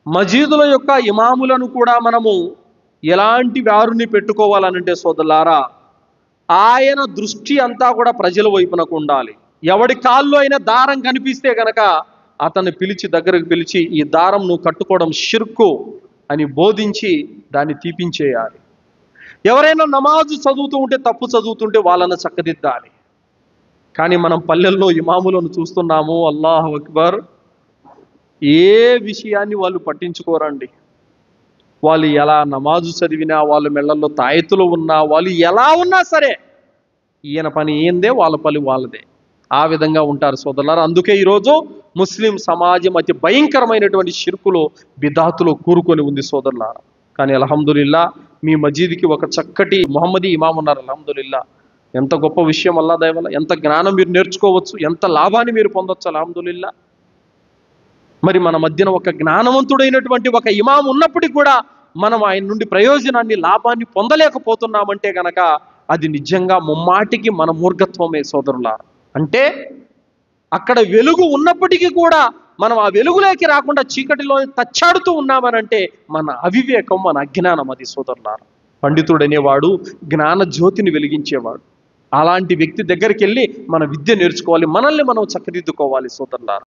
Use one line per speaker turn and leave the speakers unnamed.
మజీదుల యొక్క ఇమాములను కూడా మనము ఎలాంటి వారిని పెట్టుకోవాలనంటే సోదరులారా, ఆయన దృష్టి అంతా కూడా ప్రజల వైపునకు ఉండాలి. ఎవడి కాల్లో అయినా దారం కనిపిస్తే గనక అతన్ని పిలిచి దగ్గరకు పిలిచి, ఈ దారం నువ్వు కట్టుకోవడం షిర్కు అని బోధించి దాన్ని తీపించేయాలి. ఎవరైనా నమాజు చదువుతూ ఉంటే, తప్పు చదువుతుంటే వాళ్ళని చక్కదిద్దాలి. కానీ మనం పల్లెల్లో ఇమాములను చూస్తున్నాము, అల్లాహు అక్బర్, ఏ విషయాన్ని వాళ్ళు పట్టించుకోరండి. వాళ్ళు ఎలా నమాజు చదివినా, వాళ్ళ మెళ్ళల్లో తాయెత్తులు ఉన్నా, వాళ్ళు ఎలా ఉన్నా సరే ఈయన పని ఏందే, వాళ్ళ పని వాళ్ళదే. ఆ విధంగా ఉంటారు సోదరులారా. అందుకే ఈరోజు ముస్లిం సమాజం అతి భయంకరమైనటువంటి షిర్కులో, బిదాతులో కూరుకొని ఉంది సోదరులారా. కానీ అల్హమ్దులిల్లా మీ మజీద్కి ఒక చక్కటి మొహమ్మదీ ఇమాం ఉన్నారు. అల్హమ్దులిల్లా, ఎంత గొప్ప విషయం, అల్లా దయ వల్ల ఎంత జ్ఞానం మీరు నేర్చుకోవచ్చు, ఎంత లాభాన్ని మీరు పొందొచ్చు. అల్హమ్దులిల్లా. మరి మన మధ్యన ఒక జ్ఞానవంతుడైనటువంటి ఒక ఇమాం ఉన్నప్పటికీ కూడా మనం ఆయన నుండి ప్రయోజనాన్ని, లాభాన్ని పొందలేకపోతున్నామంటే గనక అది నిజంగా ముమ్మాటికి మన మూర్ఖత్వమే సోదరులారా. అంటే అక్కడ వెలుగు ఉన్నప్పటికీ కూడా మనం ఆ వెలుగులోకి రాకుండా చీకటిలో తచ్చాడుతూ ఉన్నామనంటే మన అవివేకం, మన అజ్ఞానం అది సోదరులారా. పండితుడనేవాడు జ్ఞాన జ్యోతిని వెలిగించేవాడు. అలాంటి వ్యక్తి దగ్గరికి వెళ్ళి మన విద్య నేర్చుకోవాలి, మనల్ని మనం చక్కదిద్దుకోవాలి సోదరులారా.